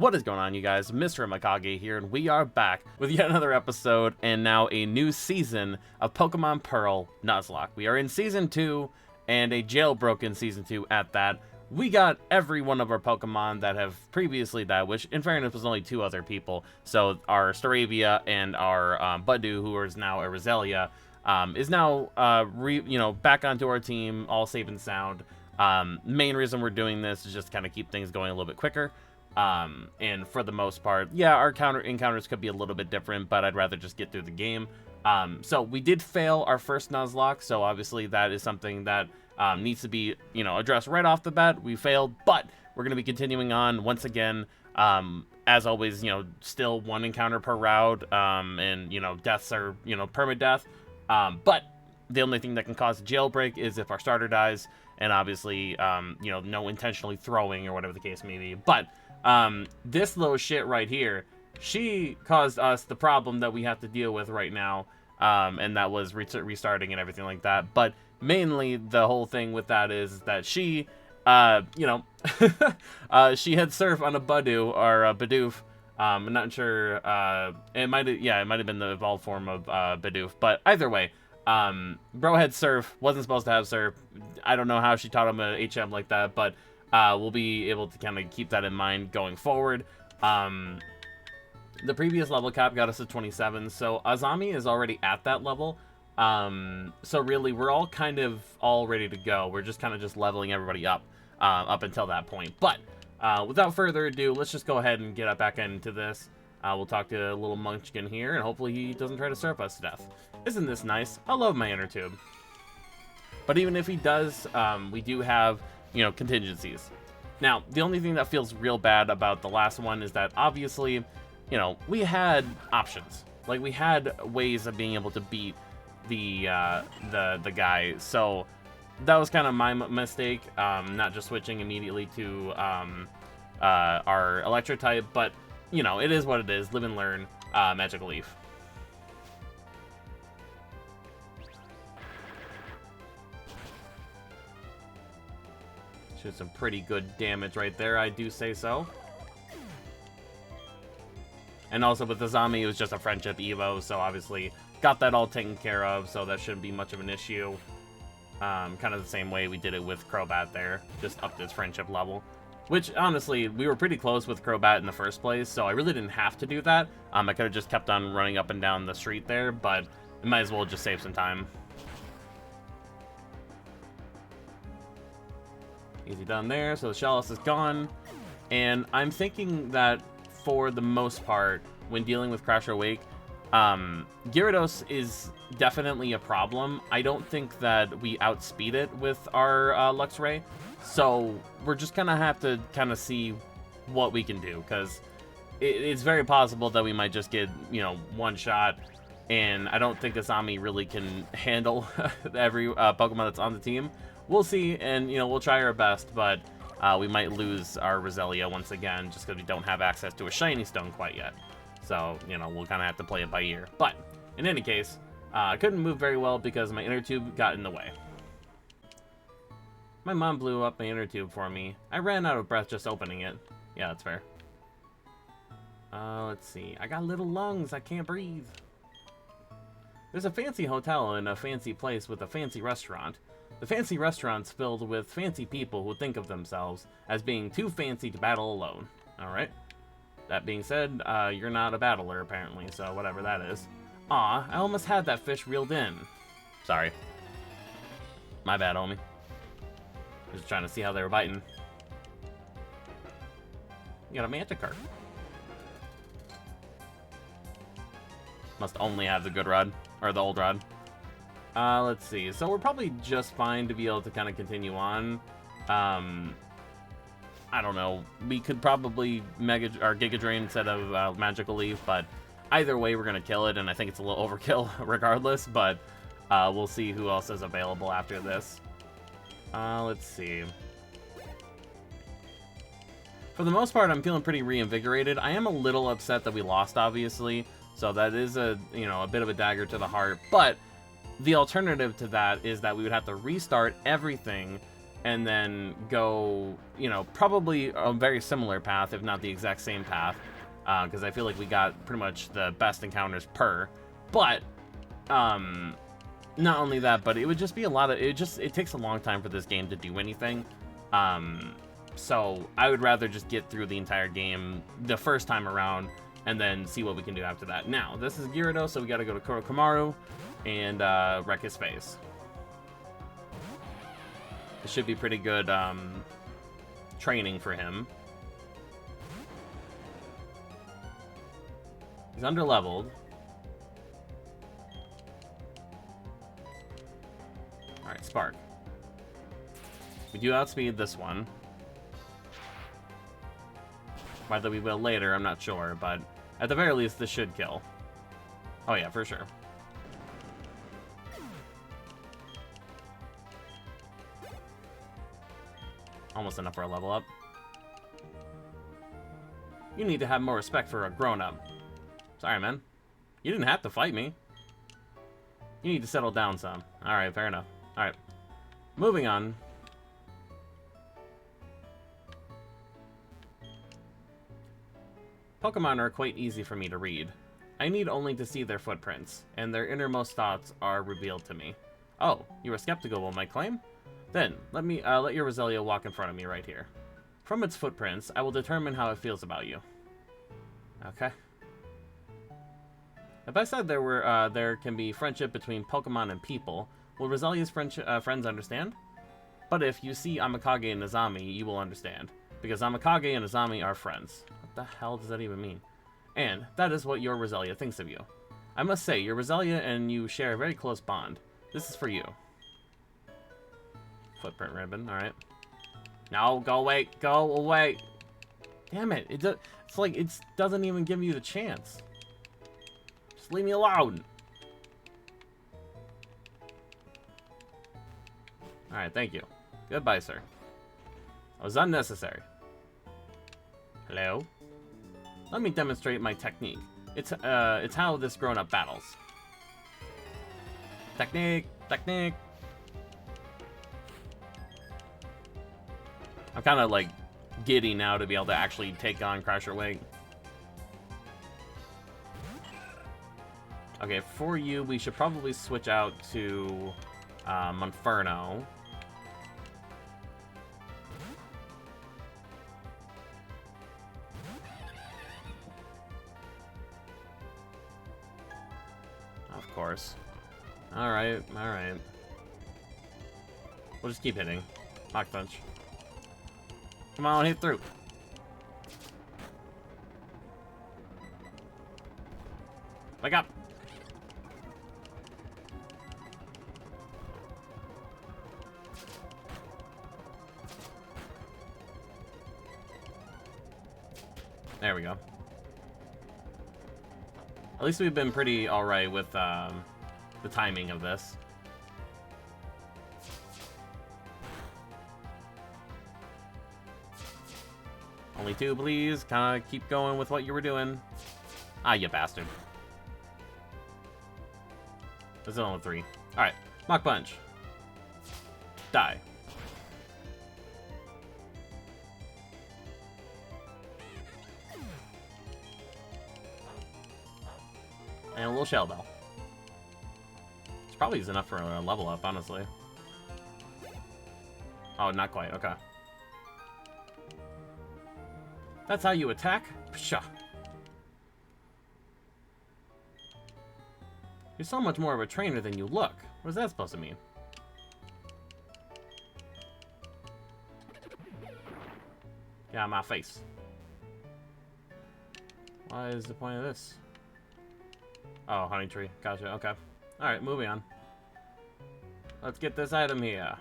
What is going on, you guys? Mr. AMEKAGE here, and we are back with yet another episode and now a new season of Pokemon Pearl Nuzlocke. We are in Season 2, and a jailbroken Season 2 at that. We got every one of our Pokemon that have previously died, which in fairness was only 2 other people. So our Staravia and our Budew, who is now a Roselia, is now back onto our team, all safe and sound. Main reason we're doing this is just to kind of keep things going a little bit quicker. And for the most part, yeah, our encounters could be a little bit different, but I'd rather just get through the game. So we did fail our first Nuzlocke, so obviously that is something that needs to be, addressed right off the bat. We failed, but we're going to be continuing on once again. As always, still 1 encounter per route, and, deaths are, permadeath. But the only thing that can cause a jailbreak is if our starter dies, and obviously, no intentionally throwing or whatever the case may be. But this little shit right here, she caused us the problem that we have to deal with right now, and that was restarting and everything like that. But mainly the whole thing with that is that she, she had surf on a Budew or a Bidoof. I'm not sure. It might have been the evolved form of Bidoof, but either way, bro had surf, wasn't supposed to have surf. I don't know how she taught him a HM like that, but we'll be able to kind of keep that in mind going forward. The previous level cap got us to 27, so Azami is already at that level. So really, we're all kind of all ready to go. We're just kind of just leveling everybody up until that point. But without further ado, let's just go ahead and get back into this. We'll talk to a little munchkin here, and hopefully he doesn't try to surf us to death. Isn't this nice? I love my inner tube. But even if he does, we do have, contingencies. Now, the only thing that feels real bad about the last one is that obviously, we had options. Like, we had ways of being able to beat the guy. So that was kind of my mistake, not just switching immediately to our Electro type, but it is what it is. Live and learn. Magical Leaf. Should some pretty good damage right there, I do say so. And also with the Azami, it was just a friendship Evo, so obviously got that all taken care of, so that shouldn't be much of an issue. Kind of the same way we did it with Crobat there, just upped its friendship level. Which, honestly, we were pretty close with Crobat in the first place, so I really didn't have to do that. I could have just kept on running up and down the street there, but I might as well just save some time. Easy done there, so the Shellos is gone. And I'm thinking that for the most part, when dealing with Crash or Wake, Gyarados is definitely a problem. I don't think that we outspeed it with our Luxray, so we're just gonna have to kind of see what we can do, because it's very possible that we might just get, one shot, and I don't think Azami really can handle every Pokemon that's on the team. We'll see, and, we'll try our best, but we might lose our Roselia once again, just because we don't have access to a Shiny Stone quite yet. So, we'll kind of have to play it by ear. But, in any case, I couldn't move very well because my inner tube got in the way. My mom blew up my inner tube for me. I ran out of breath just opening it. Yeah, that's fair. Let's see. I got little lungs. I can't breathe. There's a fancy hotel in a fancy place with a fancy restaurant. The fancy restaurant's filled with fancy people who think of themselves as being too fancy to battle alone. Alright. That being said, you're not a battler, apparently, so whatever that is. Aw, I almost had that fish reeled in. Sorry. My bad, homie. Just trying to see how they were biting. You got a Manticore. Must only have the good rod, or the old rod. Let's see. So we're probably just fine to be able to kind of continue on. I don't know. We could probably Giga Drain instead of Magical Leaf, but either way, we're gonna kill it, and I think it's a little overkill regardless. But we'll see who else is available after this. Let's see. For the most part, I'm feeling pretty reinvigorated. I am a little upset that we lost, obviously, so that is a bit of a dagger to the heart. But the alternative to that is that we would have to restart everything and then go, you know, probably a very similar path, if not the exact same path, because I feel like we got pretty much the best encounters per. But not only that, but it would just be a lot of it takes a long time for this game to do anything. So I would rather just get through the entire game the first time around and then see what we can do after that. Now, this is Gyarados, so we got to go to Korokomaru and wreck his face. It should be pretty good training for him. He's underleveled. Alright, Spark. We do outspeed this one. Whether we will later, I'm not sure, but at the very least, this should kill. Oh yeah, for sure. Almost enough for a level up. You need to have more respect for a grown-up. Sorry, man. You didn't have to fight me. You need to settle down some. Alright, fair enough. Alright. Moving on. Pokemon are quite easy for me to read. I need only to see their footprints, and their innermost thoughts are revealed to me. Oh, you were skeptical of my claim? Then, let your Roselia walk in front of me right here. From its footprints, I will determine how it feels about you. Okay. If I said there can be friendship between Pokemon and people, will Roselia's friends understand? But if you see AMEKAGE and Azami, you will understand, because AMEKAGE and Azami are friends. What the hell does that even mean? And that is what your Roselia thinks of you. I must say, your Roselia and you share a very close bond. This is for you. Footprint ribbon, alright. No, go away, go away. Damn it, it's like it doesn't even give you the chance. Just leave me alone. Alright, thank you. Goodbye, sir. That was unnecessary. Hello? Let me demonstrate my technique. It's how this grown-up battles. Technique, technique. I'm kind of like giddy now to be able to actually take on Crusher Wake. Okay, for you, we should probably switch out to Monferno. Of course. Alright, alright. We'll just keep hitting. Mach Punch. Come on, hit through. Wake up. There we go. At least we've been pretty alright with the timing of this. Only two, please. Kinda keep going with what you were doing. Ah, you bastard. There's only three. Alright. Mach Punch. Die. And a little Shell Bell. It's probably enough for a level up, honestly. Oh, not quite. Okay. That's how you attack? Pshaw. You're so much more of a trainer than you look. What is that supposed to mean? Get out of my face. What is the point of this? Oh, honey tree. Gotcha. Okay. Alright, moving on. Let's get this item here.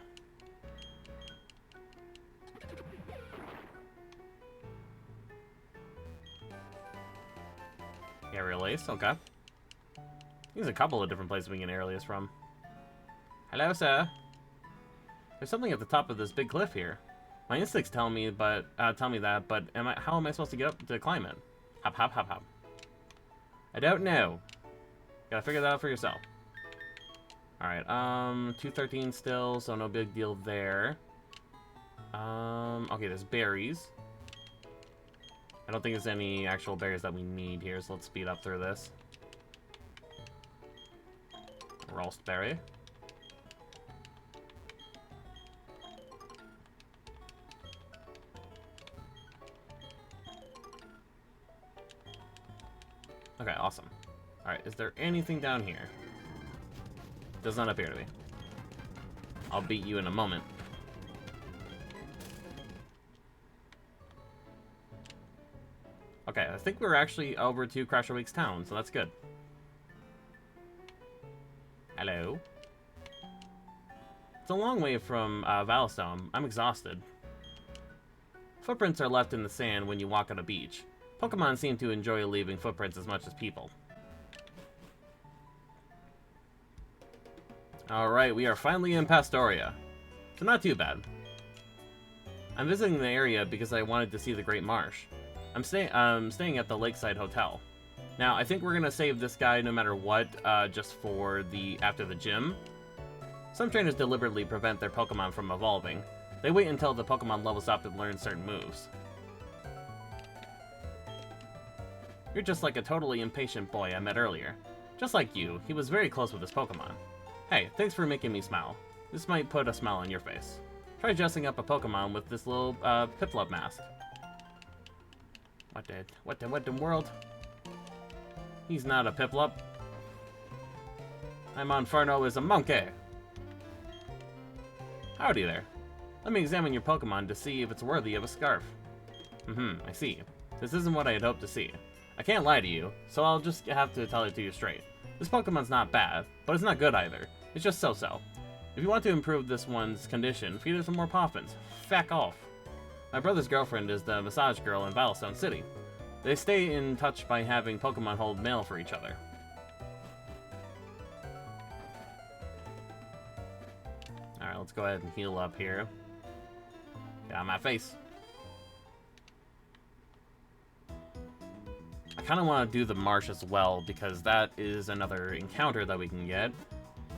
Aerial Ace, okay. There's a couple of different places we can Aerial Ace from. Hello, sir. There's something at the top of this big cliff here. My instincts tell me that, but how am I supposed to get up to climb it? Hop, hop, hop, hop. I don't know. Gotta figure that out for yourself. Alright, 213 still, so no big deal there. Okay, there's berries. I don't think there's any actual berries that we need here, so let's speed up through this. Roast berry. Okay, awesome. Alright, is there anything down here? Does not appear to be. I'll beat you in a moment. Okay, I think we're actually over to Crasher Week's town, so that's good. Hello. It's a long way from Valstone. I'm exhausted. Footprints are left in the sand when you walk on a beach. Pokemon seem to enjoy leaving footprints as much as people. Alright, we are finally in Pastoria. So not too bad. I'm visiting the area because I wanted to see the Great Marsh. I'm staying at the Lakeside Hotel. Now, I think we're gonna save this guy no matter what, just for after the gym. Some trainers deliberately prevent their Pokemon from evolving. They wait until the Pokemon levels up to learn certain moves. You're just like a totally impatient boy I met earlier. Just like you, he was very close with his Pokemon. Hey, thanks for making me smile. This might put a smile on your face. Try dressing up a Pokemon with this little Piplup mask. What the world? He's not a Piplup. I'm Monferno is a monkey. Howdy there. Let me examine your Pokemon to see if it's worthy of a scarf. I see. This isn't what I had hoped to see. I can't lie to you, so I'll just have to tell it to you straight. This Pokemon's not bad, but it's not good either. It's just so-so. If you want to improve this one's condition, feed it some more Poffins. Feck off. My brother's girlfriend is the massage girl in Battlestone City. They stay in touch by having Pokemon hold mail for each other. Alright, let's go ahead and heal up here. Get out of my face. I kind of want to do the marsh as well, because that is another encounter that we can get.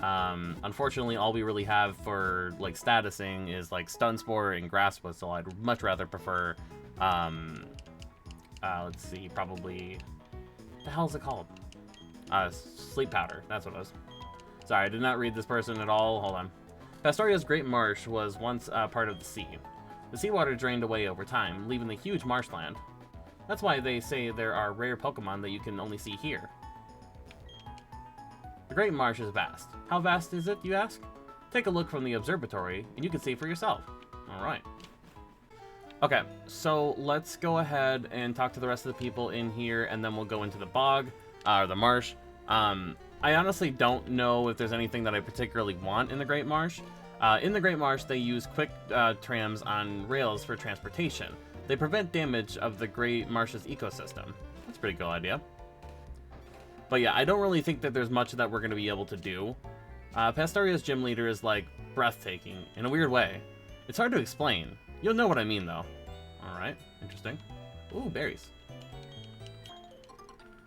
Unfortunately, all we really have for, like, statusing is, like, Stun Spore and Grass Whistle. I'd much rather prefer, let's see, probably... What the hell is it called? Sleep Powder. That's what it was. Sorry, I did not read this person at all. Hold on. Pastoria's Great Marsh was once part of the sea. The seawater drained away over time, leaving the huge marshland. That's why they say there are rare Pokemon that you can only see here. The Great Marsh is vast. How vast is it, you ask? Take a look from the observatory, and you can see for yourself. Alright. Okay, so let's go ahead and talk to the rest of the people in here, and then we'll go into the bog, or the marsh. I honestly don't know if there's anything that I particularly want in the Great Marsh. In the Great Marsh, they use quick trams on rails for transportation. They prevent damage of the Great Marsh's ecosystem. That's a pretty cool idea. But yeah, I don't really think that there's much that we're going to be able to do. Pastoria's gym leader is, like, breathtaking, in a weird way. It's hard to explain. You'll know what I mean, though. Alright, interesting. Ooh, berries.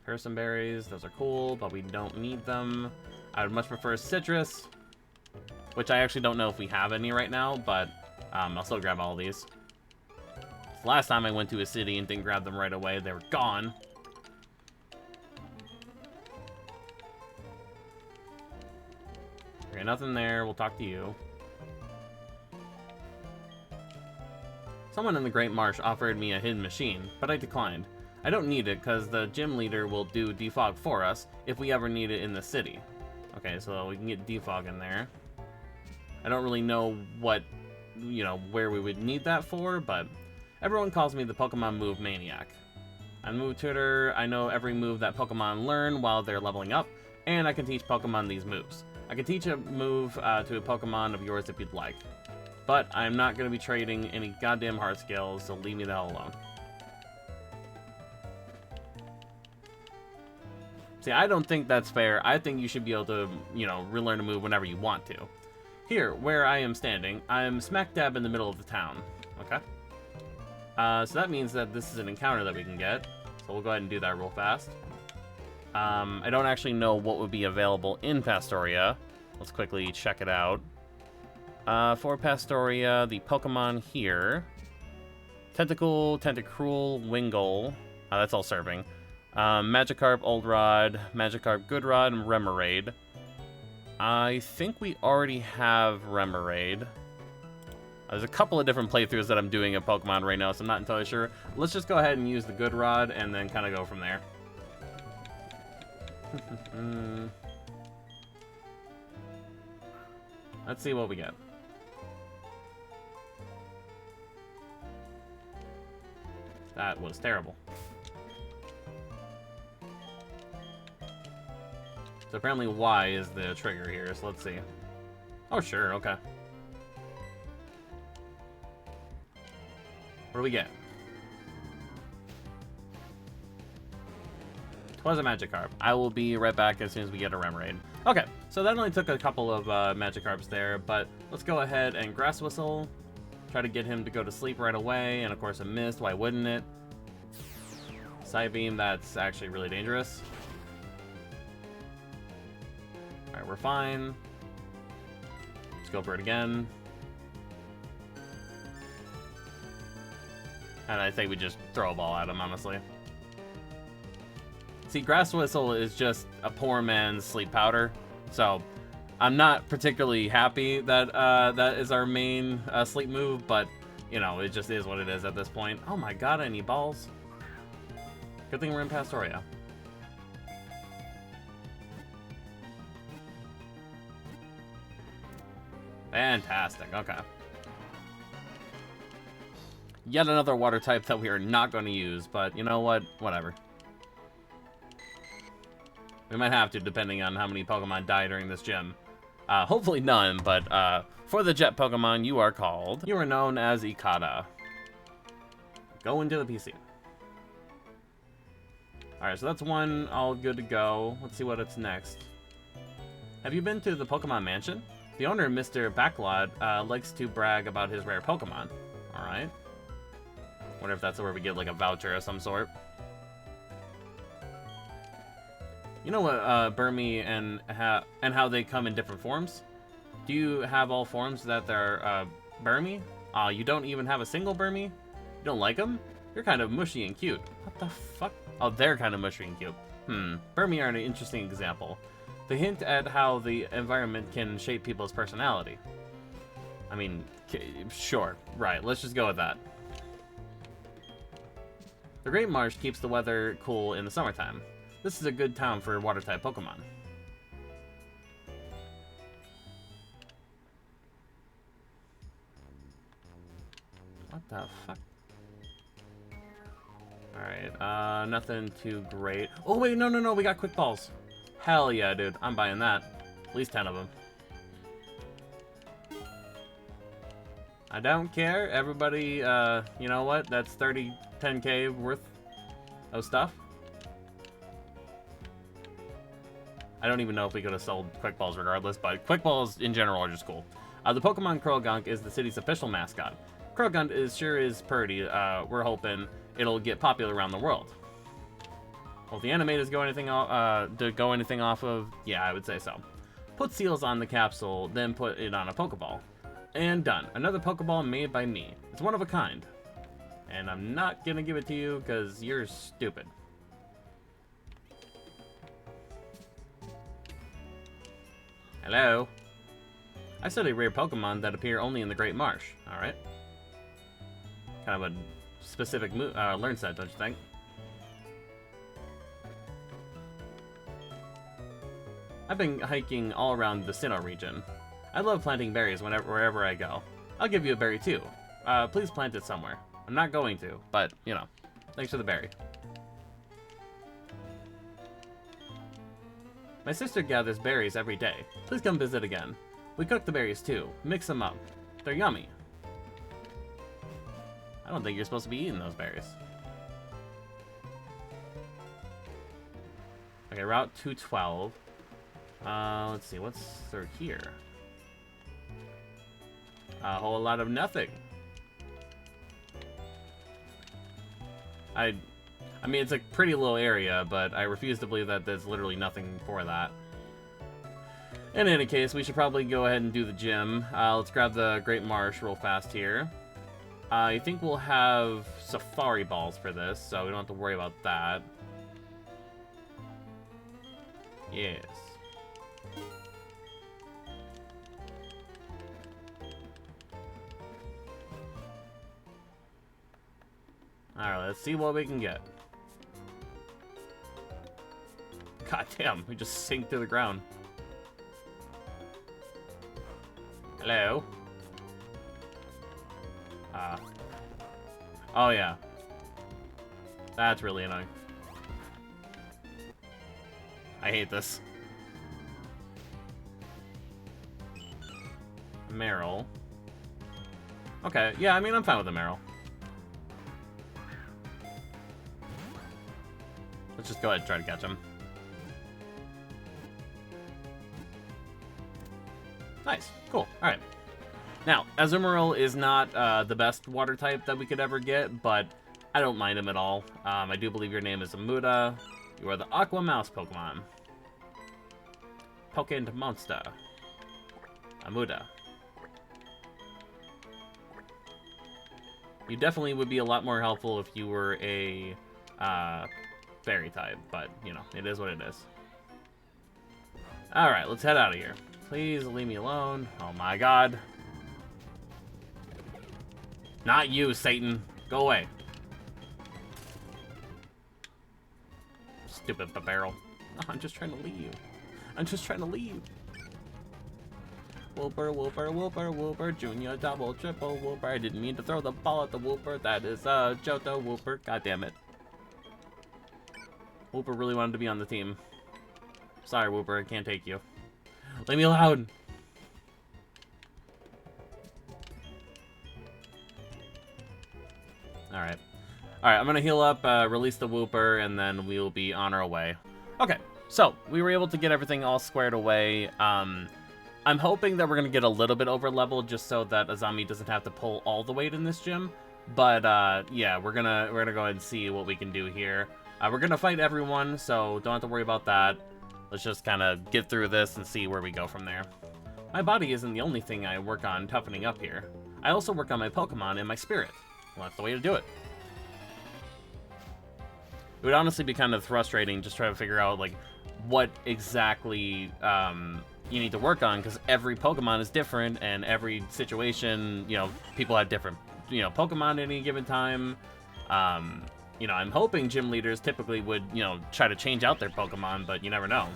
Person berries, those are cool, but we don't need them. I would much prefer citrus, which I actually don't know if we have any right now, but I'll still grab all of these. Last time I went to a city and didn't grab them right away, they were gone. Okay, nothing there. We'll talk to you. Someone in the Great Marsh offered me a hidden machine, but I declined. I don't need it because the gym leader will do defog for us if we ever need it in the city. Okay, so we can get defog in there. I don't really know what, you know, where we would need that for, but everyone calls me the Pokemon Move Maniac. On Move Tutor, I know every move that Pokemon learn while they're leveling up, and I can teach Pokemon these moves. I can teach a move to a Pokemon of yours if you'd like. But I'm not going to be trading any goddamn hard skills, so leave me the hell alone. See, I don't think that's fair. I think you should be able to, you know, relearn a move whenever you want to. Here, where I am standing, I'm smack dab in the middle of the town. Okay. So that means that this is an encounter that we can get. So we'll go ahead and do that real fast. I don't actually know what would be available in Pastoria. Let's quickly check it out. For Pastoria, the Pokemon here. Tentacle, Tentacruel, Wingull. That's all serving. Magikarp, Old Rod, Magikarp, Good Rod, and Remoraid. I think we already have Remoraid. There's a couple of different playthroughs that I'm doing of Pokemon right now, so I'm not entirely sure. Let's just go ahead and use the Good Rod and then kind of go from there. Let's see what we get. That was terrible. So apparently Y is the trigger here, so let's see. Oh, sure, okay. What do we get? Twas a Magikarp. I will be right back as soon as we get a Remoraid. Okay, so that only took a couple of Magikarps there, but let's go ahead and Grass Whistle. Try to get him to go to sleep right away, and of course it missed. Why wouldn't it? Psybeam, that's actually really dangerous. Alright, we're fine. Let's go for it again. And I think we just throw a ball at him, honestly. See, Grass Whistle is just a poor man's sleep powder, so I'm not particularly happy that that is our main sleep move, but, you know, it just is what it is at this point. Oh my god, I need balls. Good thing we're in Pastoria. Fantastic, okay. Yet another water type that we are not going to use, but you know what? Whatever. We might have to, depending on how many Pokemon die during this gym. Hopefully none, but for the jet Pokemon, you are called. You are known as Ikada. Go into the PC. Alright, so that's one all good to go. Let's see what it's next. Have you been to the Pokemon Mansion? The owner, Mr. Backlot, likes to brag about his rare Pokemon. Alright. Wonder if that's where we get like a voucher of some sort. You know what, Burmy and how they come in different forms? Do you have all forms that they're Burmy? You don't even have a single Burmy? You don't like them? You're kind of mushy and cute. What the fuck? Oh, they're kind of mushy and cute. Burmy are an interesting example. They hint at how the environment can shape people's personality. I mean, sure, right, let's just go with that. The Great Marsh keeps the weather cool in the summertime. This is a good town for water-type Pokemon. What the fuck? Alright, nothing too great. Oh, wait, no, we got quick balls. Hell yeah, dude. I'm buying that. At least 10 of them. I don't care. Everybody, you know what? That's 10k worth of stuff. I don't even know if we could have sold quick balls regardless, but quick balls in general are just cool. The Pokemon Croagunk is the city's official mascot. Croagunk is pretty. We're hoping it'll get popular around the world. Will the animators go anything off of? Yeah, I would say so. Put seals on the capsule, then put it on a Pokeball. And done. Another Pokeball made by me. It's one of a kind. And I'm not gonna give it to you because you're stupid. Hello? I study rare Pokemon that appear only in the Great Marsh. Alright. Kind of a specific learn set, don't you think? I've been hiking all around the Sinnoh region. I love planting berries wherever I go. I'll give you a berry too. Please plant it somewhere. I'm not going to, but, you know, thanks for the berry. My sister gathers berries every day. Please come visit again. We cook the berries too. Mix them up. They're yummy. I don't think you're supposed to be eating those berries. Okay, Route 212. Let's see, what's through here? A whole lot of nothing. I mean, it's a pretty little area, but I refuse to believe that there's literally nothing for that. In any case, we should probably go ahead and do the gym. Let's grab the Great Marsh real fast here. I think we'll have Safari Balls for this, so we don't have to worry about that. Yes. Alright, let's see what we can get. God damn, we just sink to the ground. Hello? Oh yeah. That's really annoying. I hate this. Meryl. Okay, yeah, I mean, I'm fine with the Meryl. Let's just go ahead and try to catch him. Nice. Cool. Alright. Now, Azumarill is not the best water type that we could ever get, but I don't mind him at all. I do believe your name is Amuda. You are the Aqua Mouse Pokemon. Pokémon Monster. Amuda. You definitely would be a lot more helpful if you were a fairy type, but, you know, it is what it is. Alright, let's head out of here. Please leave me alone. Oh my god. Not you, Satan. Go away. Stupid barrel. Oh, I'm just trying to leave. I'm just trying to leave. Whooper, whooper, whooper, whooper, junior, double, triple, whooper. I didn't mean to throw the ball at the whooper. That is Johto whooper. God damn it. Whooper really wanted to be on the team. Sorry, Whooper, I can't take you. Leave me alone. Alright. Alright, I'm gonna heal up, release the Whooper, and then we'll be on our way. Okay, so, we were able to get everything all squared away. I'm hoping that we're gonna get a little bit over leveled just so that Azami doesn't have to pull all the weight in this gym. But, yeah, we're gonna go ahead and see what we can do here. We're gonna fight everyone, so don't have to worry about that. Let's just kind of get through this and see where we go from there. My body isn't the only thing I work on toughening up here. I also work on my Pokemon and my spirit. Well, that's the way to do it. It would honestly be kind of frustrating just trying to figure out, like, what exactly you need to work on, because every Pokemon is different, and every situation, you know, people have different, you know, Pokemon at any given time. You know, I'm hoping gym leaders typically would, you know, try to change out their Pokemon, but you never know.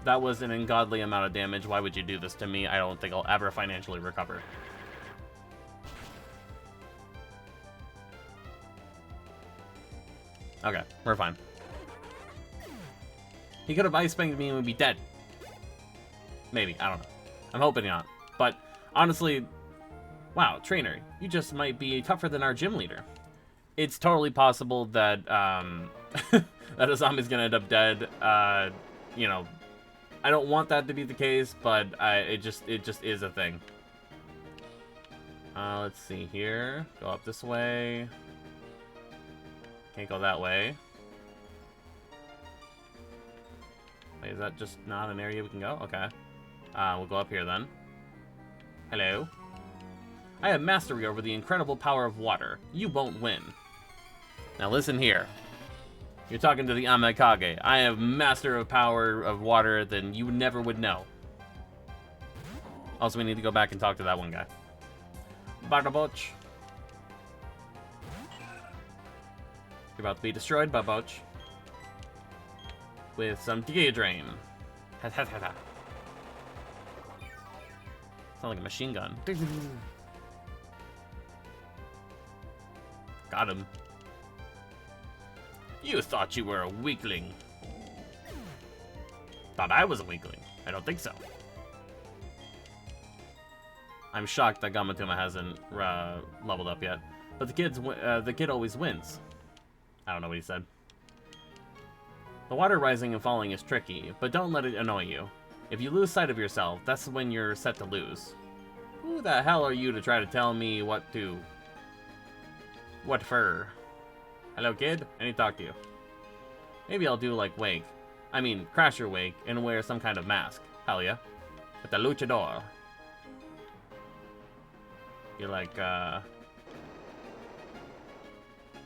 That was an ungodly amount of damage. Why would you do this to me? I don't think I'll ever financially recover. Okay, we're fine. He could have Ice Fanged me and we'd be dead. Maybe, I don't know. I'm hoping not. But, honestly, wow, trainer, you just might be tougher than our gym leader. It's totally possible that, that Azami's gonna end up dead. You know, I don't want that to be the case, but it just is a thing. Let's see here. Go up this way. Can't go that way. Wait, is that just not an area we can go? Okay. We'll go up here then. Hello. I have mastery over the incredible power of water. You won't win. Now listen here. You're talking to the AMEKAGE. I have master of power of water than you never would know. Also, we need to go back and talk to that one guy. Barboch. You're about to be destroyed, Barboch. With some Giga Drain. Sound like a machine gun. Got him. You thought you were a weakling. Thought I was a weakling. I don't think so. I'm shocked that Gamatuma hasn't leveled up yet. But the kid always wins. I don't know what he said. The water rising and falling is tricky, but don't let it annoy you. If you lose sight of yourself, that's when you're set to lose. Who the hell are you to try to tell me what to... What for? Hello, kid? I need to talk to you. Maybe I'll do like Wake. I mean, Crasher Wake and wear some kind of mask. Hell yeah. With the luchador. You're like, trying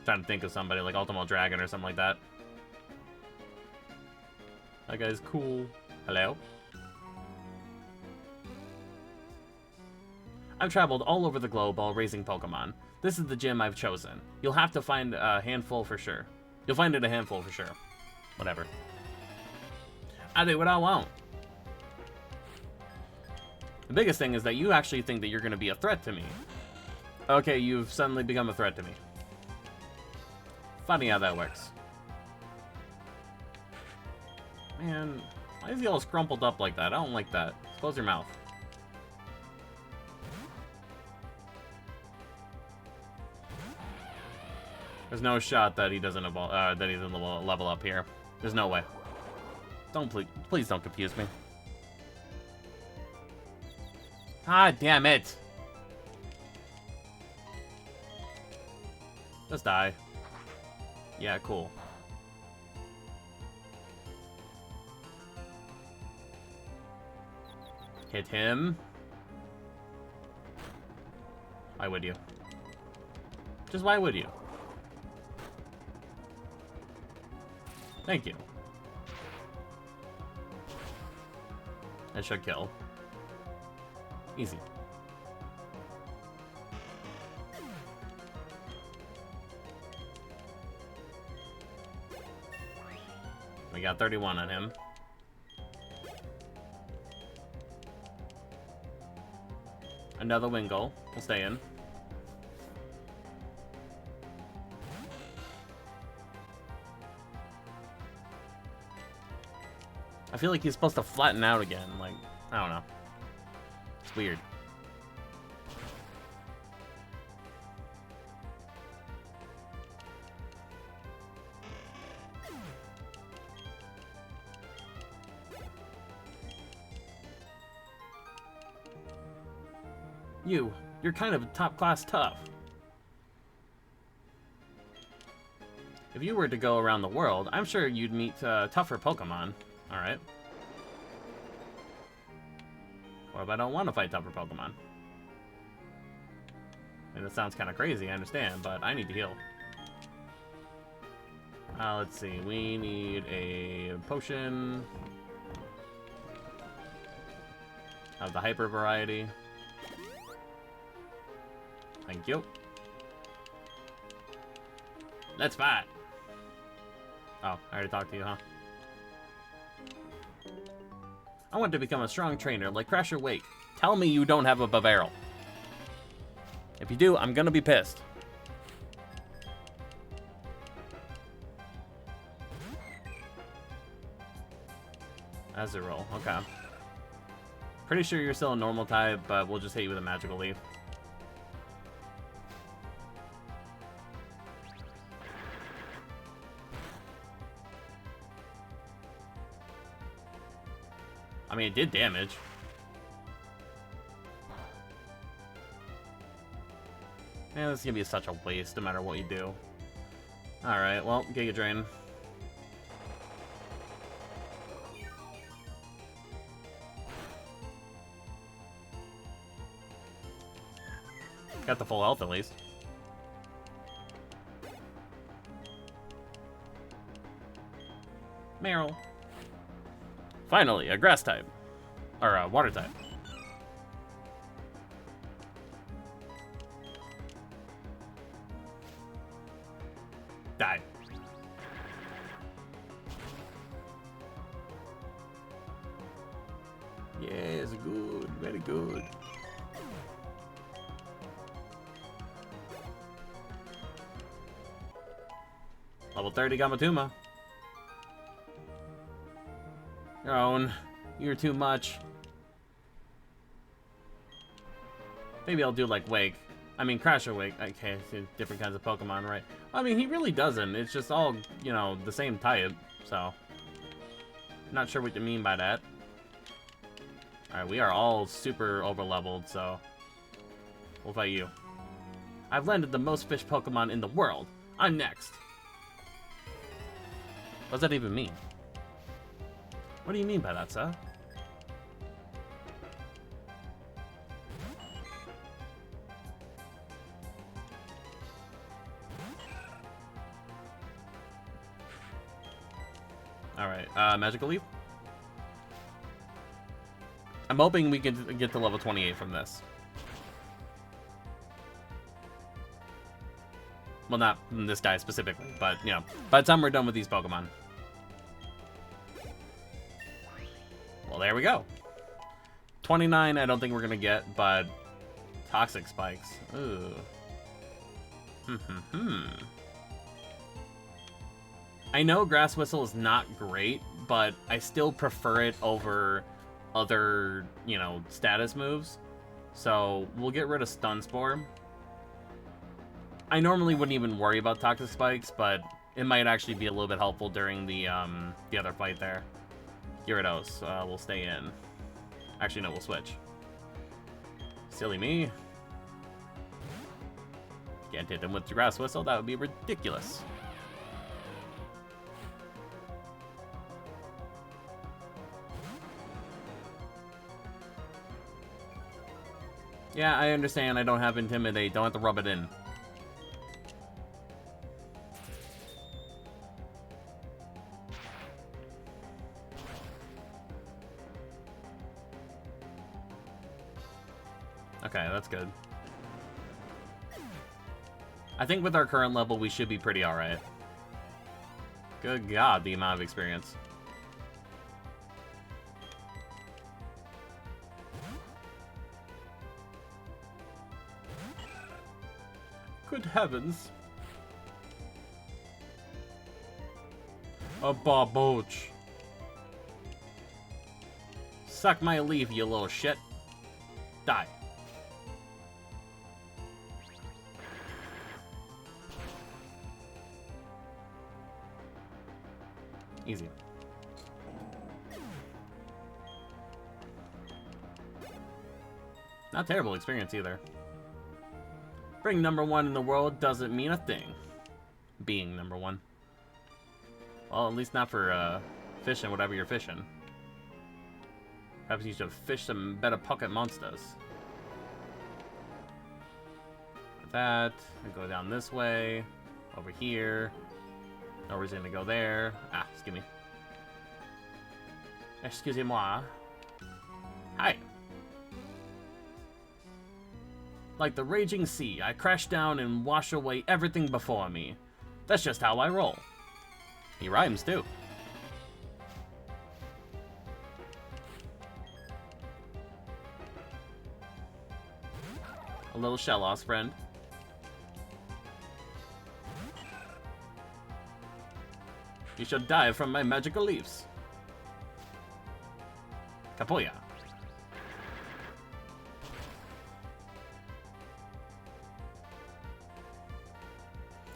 to think of somebody like Ultimo Dragon or something like that. That guy's cool. Hello? I've traveled all over the globe while raising Pokemon. This is the gym I've chosen. You'll have to find a handful for sure. You'll find it a handful for sure. Whatever. I do what I want. The biggest thing is that you actually think that you're going to be a threat to me. Okay, you've suddenly become a threat to me. Funny how that works. Man, why is he all scrumpled up like that? I don't like that. Close your mouth. There's no shot that he doesn't evolve, that he doesn't level up here. There's no way. Don't please don't confuse me. Ah, damn it! Just die. Yeah, cool. Hit him. Why would you? Just why would you? Thank you. That should kill. Easy. We got 31 on him. Another Wingull. We'll stay in. I feel like he's supposed to flatten out again. Like, I don't know. It's weird. You're kind of top-class tough. If you were to go around the world, I'm sure you'd meet tougher Pokemon. Alright. What if I don't want to fight tougher Pokemon? I mean, that sounds kind of crazy, I understand, but I need to heal. Let's see. We need a potion of the hyper variety. Thank you. Let's fight. Oh, I already talked to you, huh? I want to become a strong trainer like Crasher Wake. Tell me you don't have a Bavarel. If you do, I'm gonna be pissed. Azurill, okay. Pretty sure you're still a normal type, but we'll just hit you with a magical leaf. I mean, it did damage. Man, this is gonna be such a waste no matter what you do. Alright, well, Giga Drain. Got the full health at least. Meryl. Finally, a grass type. Or a water type. Die. Yes, good. Very good. Level 30 Gamatuma. Your own. You're too much. Maybe I'll do like Wake. I mean, Crasher Wake. Okay, different kinds of Pokemon, right? I mean, he really doesn't. It's just all, you know, the same type. So, not sure what you mean by that. Alright, we are all super over-leveled, so we'll fight you. I've landed the most fish Pokemon in the world. I'm next. What does that even mean? What do you mean by that, sir? Alright, Magical Leap? I'm hoping we can get to level 28 from this. Well, not this guy specifically, but, you know, by the time we're done with these Pokemon. Well, there we go. 29, I don't think we're gonna get, but Toxic Spikes. Ooh. I know Grass Whistle is not great, but I still prefer it over other, you know, status moves. So we'll get rid of Stun Spore. I normally wouldn't even worry about Toxic Spikes, but it might actually be a little bit helpful during the other fight there. Gyarados will stay in. Actually, no, we'll switch. Silly me. Can't hit him with Grass Whistle. That would be ridiculous. Yeah, I understand. I don't have Intimidate. Don't have to rub it in. Okay, that's good. I think with our current level, we should be pretty alright. Good God, the amount of experience. Good heavens. A Barboach. Suck my leaf, you little shit. Die. Easy. Not terrible experience either. Being #1 in the world doesn't mean a thing. Being #1. Well, at least not for fishing whatever you're fishing. Perhaps you should fish some better pocket monsters. With that, I go down this way, over here. No reason to go there. Ah, excuse me. Excusez-moi. Hi. Like the raging sea, I crash down and wash away everything before me. That's just how I roll. He rhymes, too. A little shell-loss, friend. You shall die from my magical leaves. Kapoya.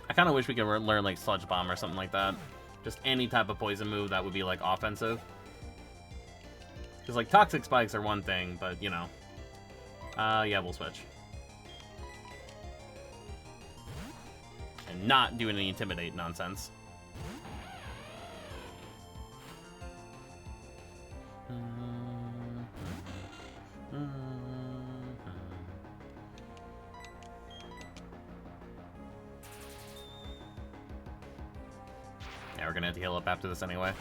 I kind of wish we could learn like Sludge Bomb or something like that. Just any type of poison move that would be like offensive. Because like Toxic Spikes are one thing, but you know. Yeah, we'll switch. And not do any Intimidate nonsense. Yeah, we're gonna have to heal up after this anyway.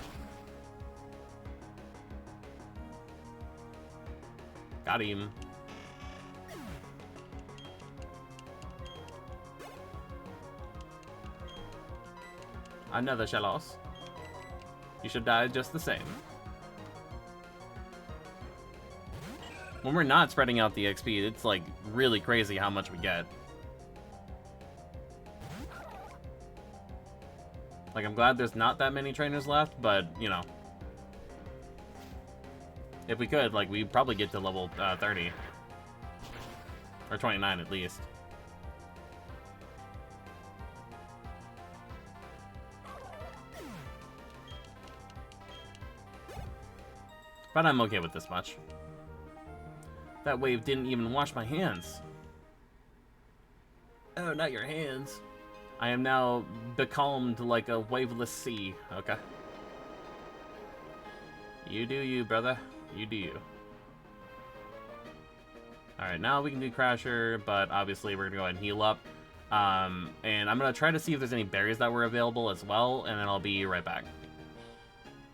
Got him. Another Shellos. You should die just the same. When we're not spreading out the XP, it's like really crazy how much we get. Like, I'm glad there's not that many trainers left, but, you know. If we could, like, we'd probably get to level 30. Or 29 at least. But I'm okay with this much. That wave didn't even wash my hands. Oh, not your hands. I am now becalmed like a waveless sea. Okay. You do you, brother. You do you. Alright, now we can do Crasher, but obviously we're going to go ahead and heal up. And I'm going to try to see if there's any berries that were available as well, and then I'll be right back.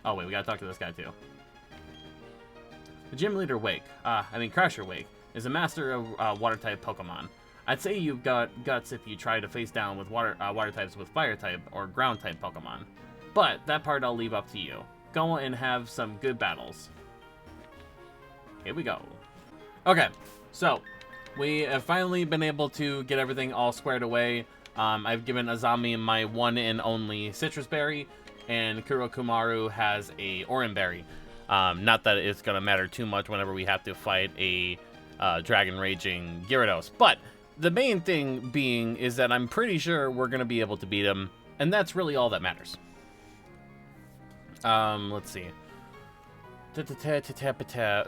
Oh, wait, we got to talk to this guy, too. The Gym Leader Crasher Wake, is a master of Water-type Pokemon. I'd say you've got guts if you try to face down with water types with Fire-type or Ground-type Pokemon. But that part I'll leave up to you. Go and have some good battles. Here we go. Okay, so we have finally been able to get everything all squared away. I've given Azami my one and only Citrus Berry, and Kurokumaru has a Oran Berry. Not that it's going to matter too much whenever we have to fight a Dragon Raging Gyarados. But the main thing being is that I'm pretty sure we're going to be able to beat him, and that's really all that matters. Let's see.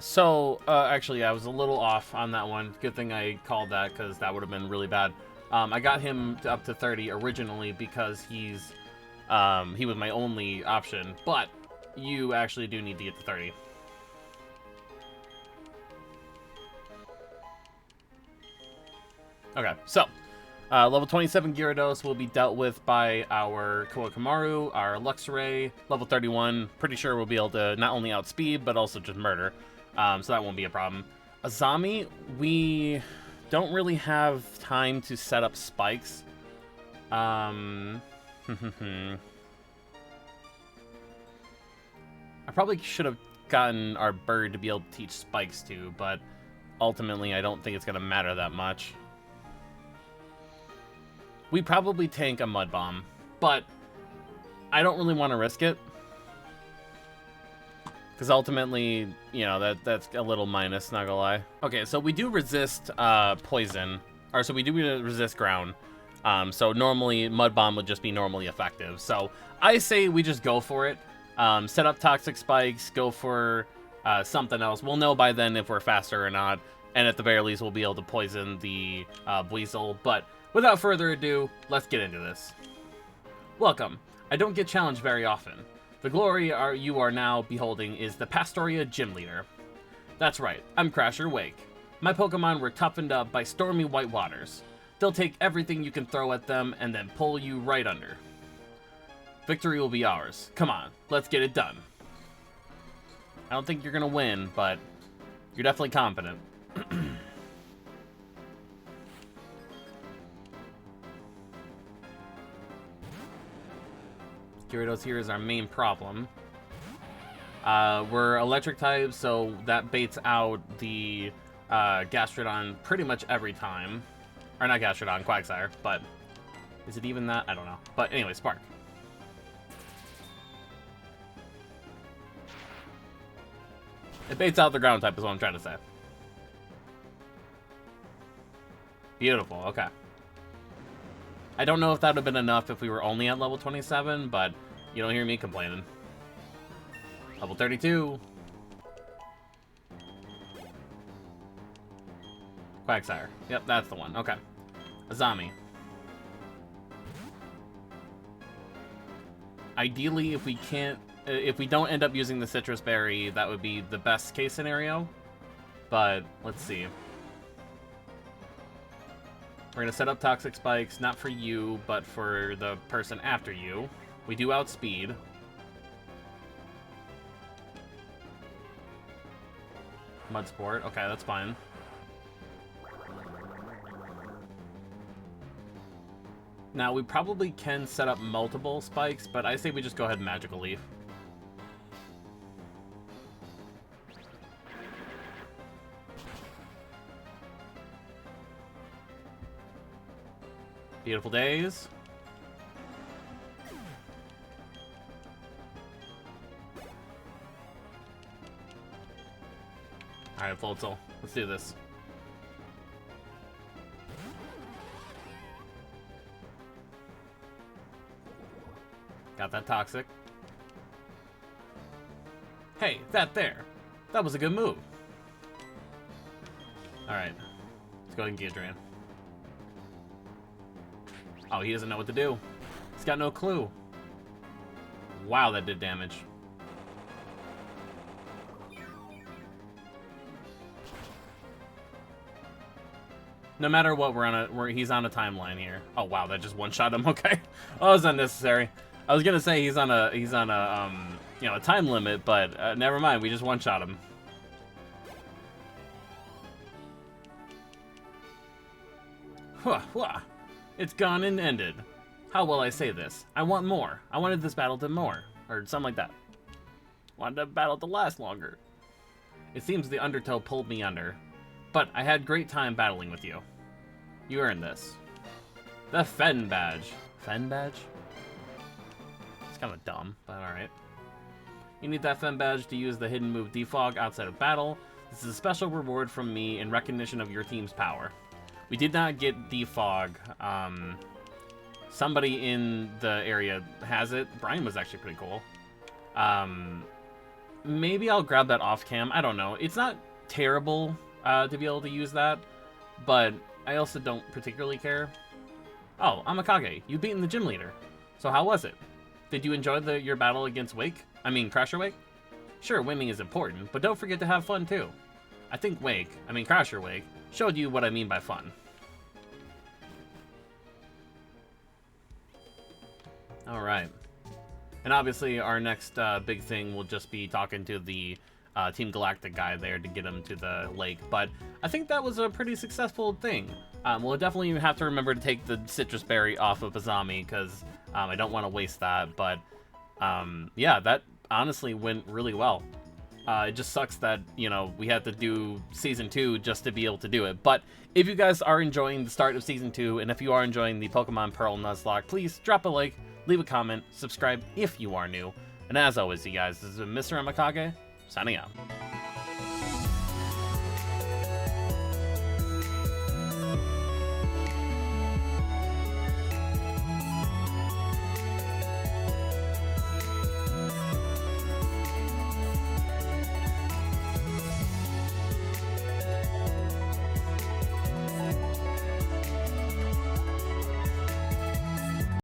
So, actually, I was a little off on that one. Good thing I called that, because that would have been really bad. I got him up to 30 originally because he was my only option, but you actually do need to get to 30. Okay, so, level 27 Gyarados will be dealt with by our Kurokumaru, our Luxray. Level 31, pretty sure we'll be able to not only outspeed, but also just murder. So that won't be a problem. Azami, we don't really have time to set up spikes. I probably should have gotten our bird to be able to teach spikes to, but ultimately I don't think it's going to matter that much. We probably tank a Mud Bomb, but I don't really want to risk it. Because ultimately, you know, that's a little minus, not gonna lie. Okay, so we do resist poison, or so we do resist ground. So normally, Mud Bomb would just be normally effective. So I say we just go for it. Set up Toxic Spikes, go for something else. We'll know by then if we're faster or not. And at the very least, we'll be able to poison the Weasel. But without further ado, let's get into this. Welcome. I don't get challenged very often. The glory you are now beholding is the Pastoria Gym Leader. That's right, I'm Crasher Wake. My Pokemon were toughened up by stormy white waters. They'll take everything you can throw at them and then pull you right under. Victory will be ours. Come on, let's get it done. I don't think you're gonna win, but you're definitely competent. Gyarados here is our main problem. We're electric type, so that baits out the Gastrodon pretty much every time. Or not Gastrodon, Quagsire, but is it even that? I don't know. But anyway, Spark. It baits out the ground type is what I'm trying to say. Beautiful, okay. I don't know if that would have been enough if we were only at level 27, but you don't hear me complaining. Level 32. Quagsire. Yep, that's the one. Okay. Azami. Ideally, if we don't end up using the Citrus Berry, that would be the best case scenario. But let's see. We're going to set up Toxic Spikes, not for you, but for the person after you. We do outspeed. Mud Sport. Okay, that's fine. Now, we probably can set up multiple spikes, but I say we just go ahead and Magical Leaf. Beautiful days. Alright, Floatzel. Let's do this. Got that Toxic. Hey, that there. That was a good move. Alright. Let's go ahead and get Drain. Oh, he doesn't know what to do. He's got no clue. Wow, that did damage. No matter what, he's on a timeline here. Oh wow, that just one-shot him. Okay, oh, that was unnecessary. I was gonna say he's on a you know, a time limit, but never mind. We just one-shot him. It's gone and ended. How will I say this? I want more. I wanted this battle to more, or something like that. Wanted the battle to last longer. It seems the Undertow pulled me under, but I had great time battling with you. You earned this. The Fen Badge. Fen Badge? It's kind of dumb, but alright. You need that Fen Badge to use the hidden move Defog outside of battle. This is a special reward from me in recognition of your team's power. We did not get Defog. Somebody in the area has it. Brian was actually pretty cool. Maybe I'll grab that off cam. I don't know. It's not terrible to be able to use that, but I also don't particularly care. Oh, AMEKAGE, you've beaten the gym leader. So how was it? Did you enjoy your battle against Crasher Wake? Sure, winning is important, but don't forget to have fun too. I think Crasher Wake showed you what I mean by fun. Alright. And obviously our next big thing will just be talking to the Team Galactic guy there to get him to the lake. But I think that was a pretty successful thing. We'll definitely have to remember to take the citrus berry off of Azami, because I don't want to waste that. But yeah, that honestly went really well. It just sucks that, you know, we had to do Season 2 just to be able to do it. But if you guys are enjoying the start of Season 2, and if you are enjoying the Pokemon Pearl Nuzlocke, please drop a like, leave a comment, subscribe if you are new. And as always, you guys, this is Mr. AMEKAGE, signing out.